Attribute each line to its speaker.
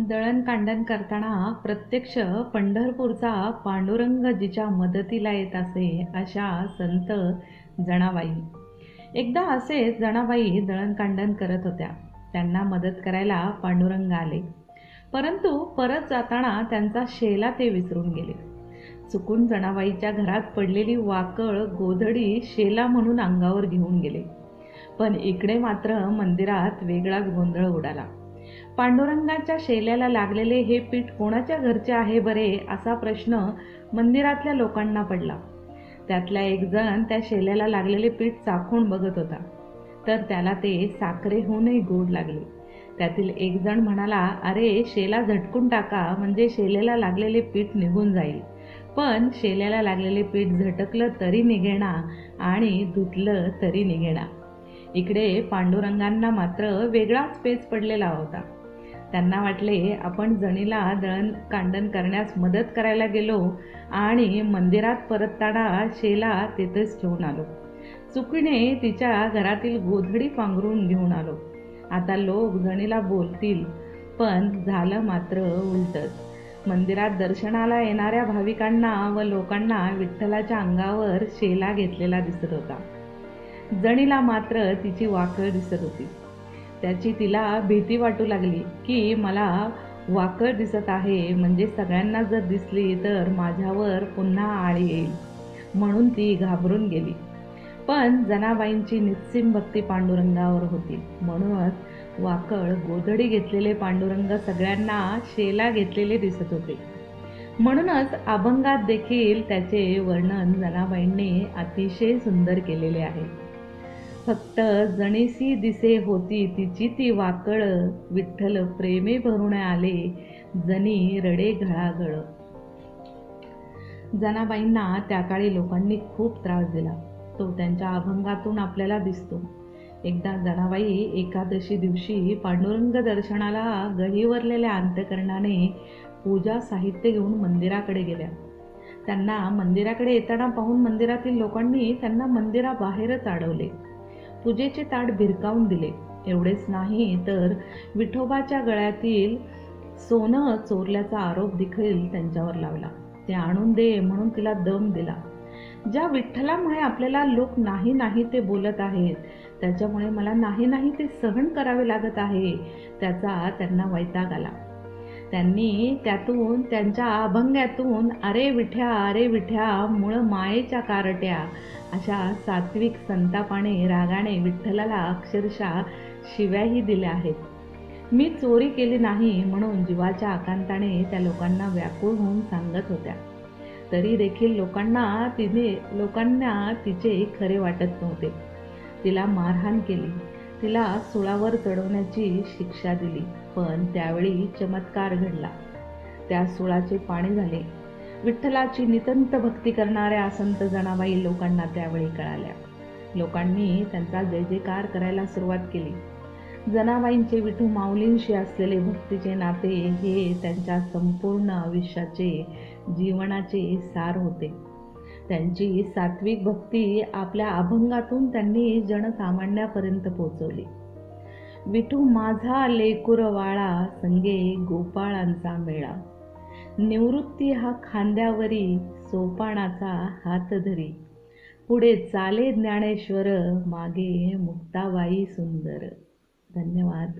Speaker 1: दळणकांडण करताना प्रत्यक्ष पंढरपूरचा पांडुरंग जिच्या मदतीला येत असे अशा संत जनाबाई. एकदा असेच जनाबाई दळणकांडण करत होत्या. त्यांना मदत करायला पांडुरंग आले, परंतु परत जाताना त्यांचा शेला ते विसरून गेले. चुकून जनाबाईच्या घरात पडलेली वाकळ गोधडी शेला म्हणून अंगावर घेऊन गेले. पण इकडे मात्र मंदिरात वेगळाच गोंधळ उडाला. पांडुरंगाच्या शेल्याला लागलेले हे पीठ कोणाच्या घरचे आहे बरे, असा प्रश्न मंदिरातल्या लोकांना पडला. त्यातला एक जण त्या शेल्याला लागलेले पीठ चाखून बघत होता, तर त्याला ते साखरेहूनही गोड लागले. त्यातील एक जण म्हणाला, अरे शेला झटकून टाका, म्हणजे शेल्याला लागलेले पीठ निघून जाईल. पण शेल्याला लागलेले पीठ झटकलं तरी निघेना आणि धुतलं तरी निघेना. इकडे पांडुरंगांना मात्र वेगळाच पेच पडलेला होता. त्यांना वाटले, आपण जणीला दळण कांडण करण्यास मदत करायला गेलो आणि मंदिरात परतताना शेला तिथेच ठेवून आलो. चुकीने तिच्या घरातील गोधडी पांघरून घेऊन आलो. आता लोक जणीला बोलतील, पण झालं मात्र उलटच. मंदिरात दर्शनाला येणाऱ्या भाविकांना व लोकांना विठ्ठलाच्या अंगावर शेला घेतलेला दिसत होता. जणीला मात्र तिची वाकळ दिसत होती. त्याची तिला भीती वाटू लागली की मला वाकळ दिसत आहे, म्हणजे सगळ्यांना जर दिसली तर माझ्यावर पुन्हा आळी येईल, म्हणून ती घाबरून गेली. पण जनाबाईंची निस्सीम भक्ती पांडुरंगावर होती, म्हणूनच वाकळ गोधडी घेतलेले पांडुरंग सगळ्यांना शेला घेतलेले दिसत होते. म्हणूनच अभंगात देखील त्याचे वर्णन जनाबाईंनी अतिशय सुंदर केलेले आहे. फक्त जणीसी दिसे होती तिची ती वाकळ, विठ्ठल प्रेमे भरून आले जनी रडे घळागळ. जनाबाईंना त्या काळी लोकांनी खूप त्रास दिला, तो त्यांच्या अभंगातून आपल्याला दिसतो. एकदा जनाबाई एकादशी दिवशी पांडुरंग दर्शनाला गहिवरलेल्या अंतकरणाने पूजा साहित्य घेऊन मंदिराकडे गेल्या. त्यांना मंदिराकडे येताना पाहून मंदिरातील लोकांनी त्यांना मंदिराबाहेरच अडवले. पूजेचे ताट भिरकावून दिले. एवढेच नाही तर विठोबाच्या गळ्यातील सोनं चोरल्याचा आरोप देखील त्यांच्यावर लावला. ते आणून दे म्हणून तिला दम दिला. ज्या विठ्ठलामुळे आपल्याला लोक नाही नाही ते बोलत आहेत, त्याच्यामुळे मला नाही नाही ते सहन करावे लागत आहे, त्याचा त्यांना वैताग आला. त्यांनी त्यातून त्यांच्या अभंगातून अरे विठ्या मूळ मायेच्या कारट्या अशा सात्विक संतापाने रागाने विठ्ठलाला अक्षरशः शिव्याही दिल्या आहेत. मी चोरी केली नाही म्हणून जीवाच्या आकांताने त्या लोकांना व्याकुळ होऊन सांगत होत्या. तरी देखील लोकांना तिचे खरे वाटत नव्हते. तिला मारहाण केली, तिला सुळावर चढवण्याची शिक्षा दिली. पण त्यावेळी चमत्कार घडला. त्या सुळाचे पाणी झाले. विठ्ठलाची नितंत भक्ती करणाऱ्या संत जनाबाई लोकांना त्यावेळी कळाल्या. लोकांनी त्यांचा जय जयकार करायला सुरुवात केली. जनाबाईंचे विठू माऊलींशी असलेले भक्तीचे नाते हे त्यांच्या संपूर्ण आयुष्याचे जीवनाचे सार होते. त्यांची सात्विक भक्ती आपल्या अभंगातून त्यांनी जनसामान्यापर्यंत पोहोचवली. विठू माझा लेकुरवाळा संगे गोपाळांचा मेळा, निवृत्ती हा खांद्यावरी सोपानाचा हात धरी, पुढे चाले ज्ञानेश्वर मागे मुक्ताबाई सुंदर. धन्यवाद.